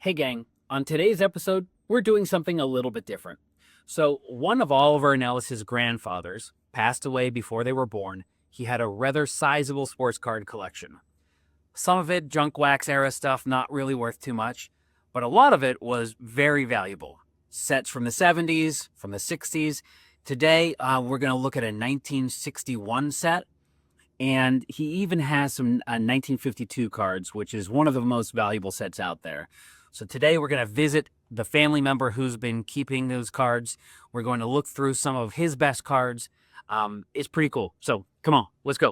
Hey gang, on today's episode, we're doing something a little bit different. So, one of Oliver and Ellis's grandfathers passed away before they were born. He had a rather sizable sports card collection. Some of it, junk wax era stuff, not really worth too much, but a lot of it was very valuable. Sets from the 70s, from the 60s. Today, we're going to look at a 1961 set, and he even has some 1952 cards, which is one of the most valuable sets out there. So today we're going to visit the family member who's been keeping those cards. We're going to look through some of his best cards. It's pretty cool. So come on, let's go.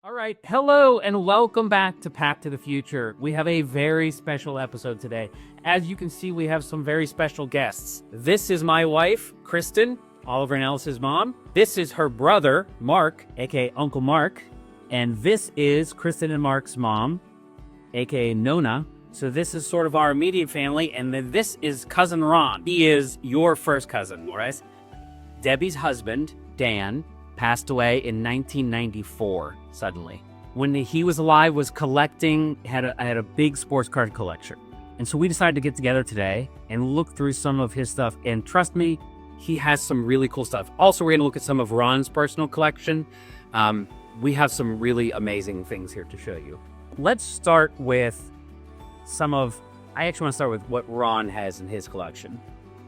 Right. Hello and welcome back to Pack to the Future. We have a very special episode today. As you can see, we have some very special guests. This is my wife, Kristen, Oliver and Ellis's mom. This is her brother, Mark, aka Uncle Mark. And this is Kristen and Mark's mom, aka Nona. So this is sort of our immediate family. And then this is cousin Ron. He is your first cousin, all right? Debbie's husband, Dan, passed away in 1994, suddenly. When he was alive, was collecting, had a big sports card collection. And so we decided to get together today and look through some of his stuff. And trust me, he has some really cool stuff. Also, we're gonna look at some of Ron's personal collection. We have some really amazing things here to show you. Let's start with I actually wanna start with what Ron has in his collection.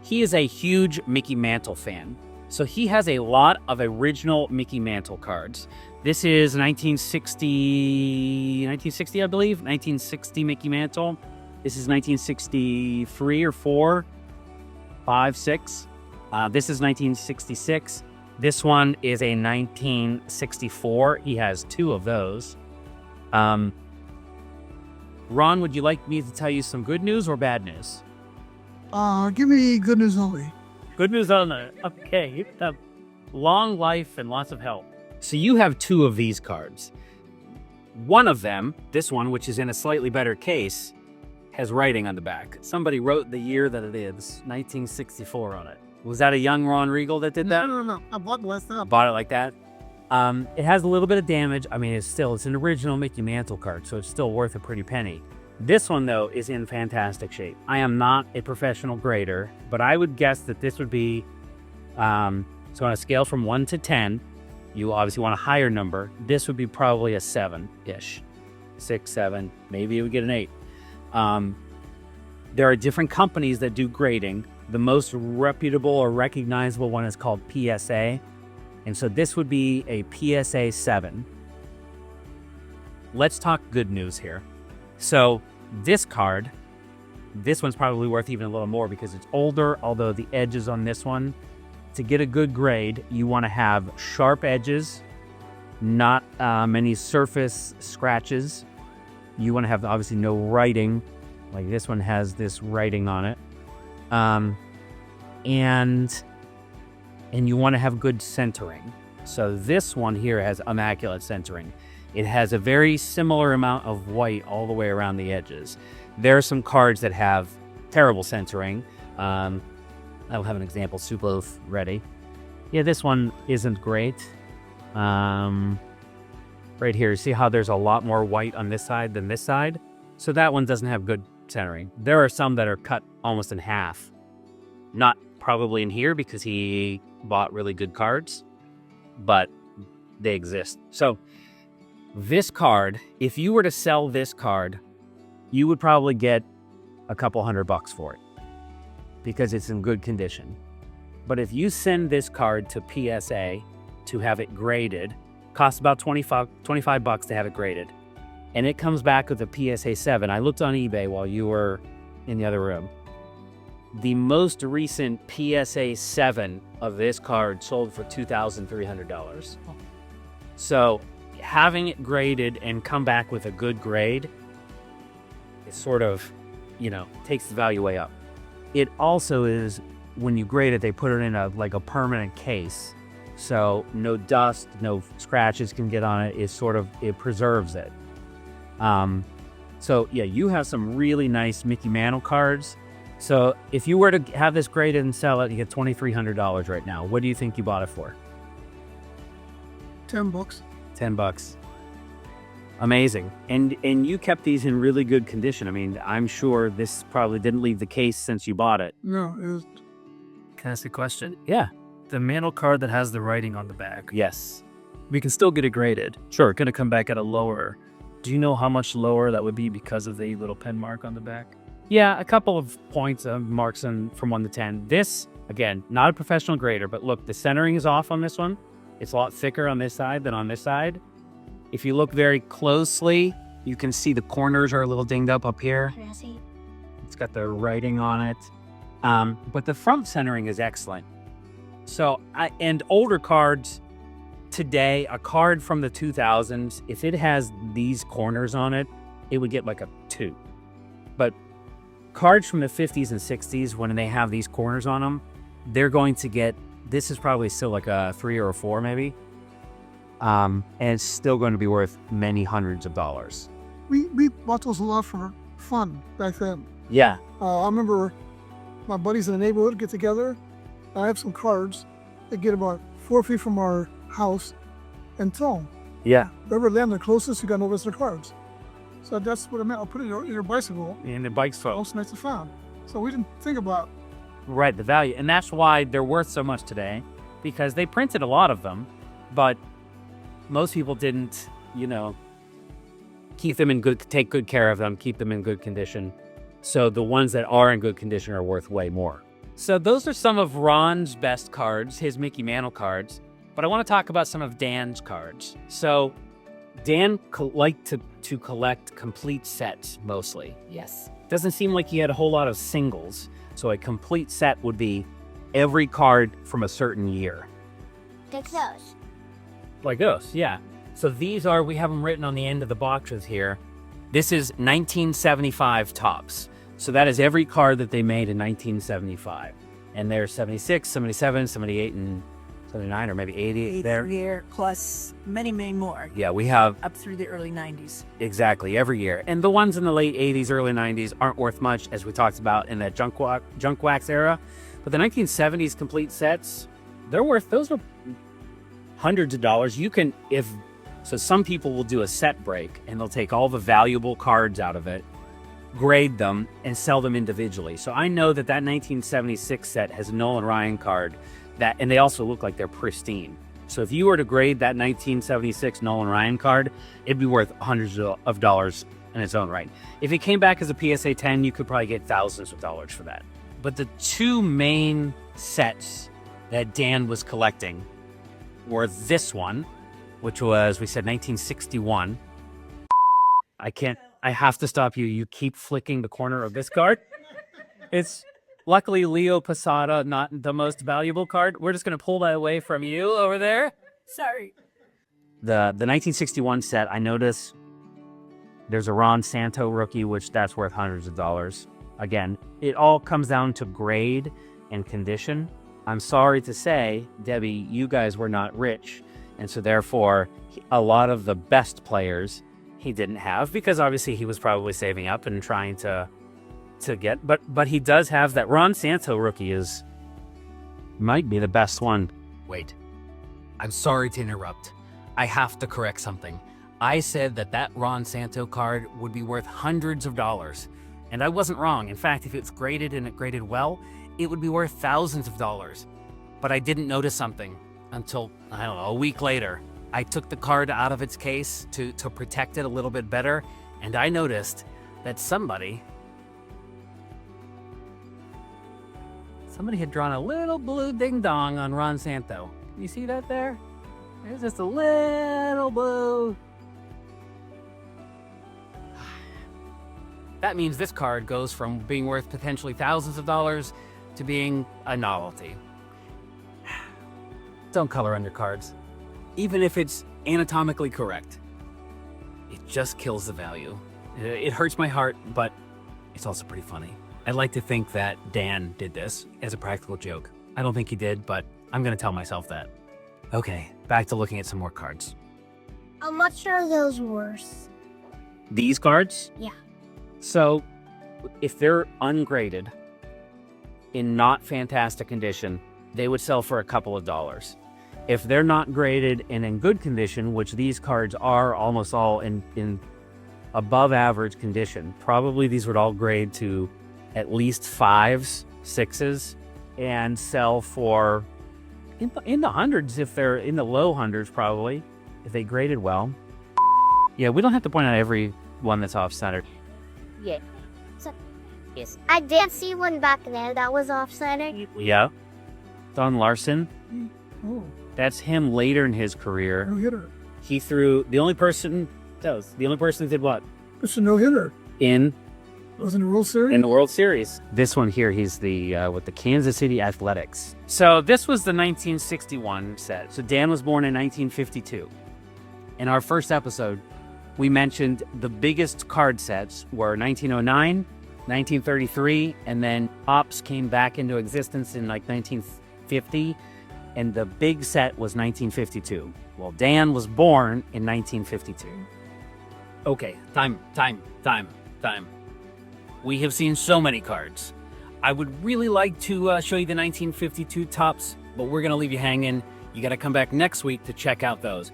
He is a huge Mickey Mantle fan. So he has a lot of original Mickey Mantle cards. This is 1960, I believe, 1960 Mickey Mantle. This is 1963 or 4, 5, 6. This is 1966. This one is a 1964. He has 2 of those. Ron, would you like me to tell you some good news or bad news? Give me good news only. Good news on the, okay, long life and lots of health. So you have 2 of these cards. One of them, this one, which is in a slightly better case, has writing on the back. Somebody wrote the year that it is, 1964 on it. Was that a young Ron Regal that did that? No. I bought Bought it like that? It has a little bit of damage. I mean, it's an original Mickey Mantle card, so it's still worth a pretty penny. This one, though, is in fantastic shape. I am not a professional grader, but I would guess that this would be, so on a scale from 1 to 10, you obviously want a higher number. This would be probably a 7-ish. 6, 7, maybe you would get an 8. There are different companies that do grading. The most reputable or recognizable one is called PSA. And so this would be a PSA 7. Let's talk good news here. So this card, this one's probably worth even a little more because it's older, although the edges on this one, to get a good grade, you want to have sharp edges, not many surface scratches. You want to have obviously no writing, like this one has this writing on it. And you want to have good centering. So this one here has immaculate centering. It has a very similar amount of white all the way around the edges. There are some cards that have terrible centering. I'll have an example, Suploth ready. Yeah, this one isn't great. Right here, see how there's a lot more white on this side than this side? So that one doesn't have good centering. There are some that are cut almost in half. Not probably in here because he bought really good cards, but they exist. So this card, if you were to sell this card, you would probably get a couple $100 for it because it's in good condition. But if you send this card to PSA to have it graded, costs about $25 to have it graded, and it comes back with a PSA 7. I looked on eBay while you were in the other room. The most recent PSA 7 of this card sold for $2,300. So having it graded and come back with a good grade, it sort of, takes the value way up. It also is, when you grade it, they put it in a permanent case. So no dust, no scratches can get on it. It preserves it. So yeah, you have some really nice Mickey Mantle cards. So if you were to have this graded and sell it, you get $2,300 right now. What do you think you bought it for? $10. $10. Amazing. And you kept these in really good condition. I mean, I'm sure this probably didn't leave the case since you bought it. No, it was. Can I ask a question? Yeah. The Mantle card that has the writing on the back, Yes. we can still get it graded. Sure. It's going to come back at a lower. Do you know how much lower that would be because of the little pen mark on the back? Yeah, a couple of points of marks from 1 to 10. This, again, not a professional grader, but look, the centering is off on this one. It's a lot thicker on this side than on this side. If you look very closely, you can see the corners are a little dinged up here. It's got the writing on it. But the front centering is excellent. So, and older cards today, a card from the 2000s, if it has these corners on it, it would get like a 2. But cards from the 50s and 60s, when they have these corners on them, they're going to get, this is probably still like a 3 or a 4 maybe. And it's still going to be worth many hundreds of dollars. We bought those a lot for fun back then. Yeah. I remember my buddies in the neighborhood get together. I have some cards. They get about 4 feet from our house and throw them. Yeah. Whoever land the closest, you got no their cards. So that's what I meant. I'll put it in your bicycle. And the bike's full. Most nights are found. So we didn't think about. Right, the value. And that's why they're worth so much today, because they printed a lot of them, but most people didn't, keep them in take good care of them, keep them in good condition. So the ones that are in good condition are worth way more. So those are some of Ron's best cards, his Mickey Mantle cards. But I want to talk about some of Dan's cards. So Dan liked to collect complete sets mostly. Yes. Doesn't seem like he had a whole lot of singles. So a complete set would be every card from a certain year. Take those. Like those, yeah. So these we have them written on the end of the boxes here. This is 1975 tops. So that is every card that they made in 1975. And there's 76, 77, 78, and 79, or maybe 80 there. Year plus many more. Yeah, we have Up through the early 90s. exactly every year. And the ones in the late 80s, early 90s aren't worth much, as we talked about in that junk wax era. But the 1970s complete sets, those are hundreds of dollars. So some people will do a set break and they'll take all the valuable cards out of it, grade them, and sell them individually. So I know that 1976 set has a Nolan Ryan card and they also look like they're pristine. So if you were to grade that 1976 Nolan Ryan card, it'd be worth hundreds of dollars in its own right. If it came back as a PSA 10, you could probably get thousands of dollars for that. But the two main sets that Dan was collecting were this one, which was, we said 1961. I have to stop you. You keep flicking the corner of this card. It's luckily Leo Posada, not the most valuable card. We're just going to pull that away from you over there. Sorry. The 1961 set, I notice there's a Ron Santo rookie, which that's worth hundreds of dollars. Again, it all comes down to grade and condition. I'm sorry to say, Debbie, you guys were not rich. And so therefore, a lot of the best players he didn't have, because obviously he was probably saving up and trying to get. But he does have that Ron Santo rookie might be the best one. Wait. I'm sorry to interrupt. I have to correct something. I said that Ron Santo card would be worth hundreds of dollars. And I wasn't wrong. In fact, if it's graded and it graded well, it would be worth thousands of dollars. But I didn't notice something until, I don't know, a week later. I took the card out of its case to protect it a little bit better, and I noticed that somebody had drawn a little blue ding-dong on Ron Santo. Can you see that there? There's just a little blue. That means this card goes from being worth potentially thousands of dollars to being a novelty. Don't color on your cards. Even if it's anatomically correct. It just kills the value. It hurts my heart, but it's also pretty funny. I'd like to think that Dan did this as a practical joke. I don't think he did, but I'm gonna tell myself that. Okay, back to looking at some more cards. How much are those worth? These cards? Yeah. So, if they're ungraded, in not fantastic condition, they would sell for a couple of dollars. If they're not graded and in good condition, which these cards are almost all in above average condition, probably these would all grade to at least 5s, 6s, and sell for in the hundreds, if they're in the low hundreds, probably, if they graded well. Yeah, we don't have to point out every one that's off-center. Yeah. So, yes. I did see one back there that was off-center. Yeah. Don Larson, Oh, that's him later in his career. no hitter. He threw the only person who did what? It's a no hitter. In Was in the World Series. the World Series. This one here, he's the with the Kansas City Athletics. So this was the 1961 set. So Dan was born in 1952. In our first episode, we mentioned the biggest card sets were 1909, 1933, and then Pops came back into existence in like 1950, and the big set was 1952. Well, Dan was born in 1952. Okay, time. We have seen so many cards. I would really like to show you the 1952 tops, but we're going to leave you hanging. You got to come back next week to check out those.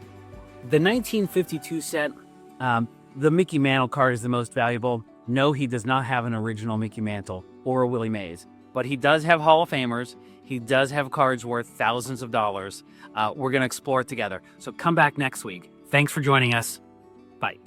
The 1952 set, the Mickey Mantle card is the most valuable. No, he does not have an original Mickey Mantle or a Willie Mays, but he does have Hall of Famers. He does have cards worth thousands of dollars. We're going to explore it together. So come back next week. Thanks for joining us. Bye.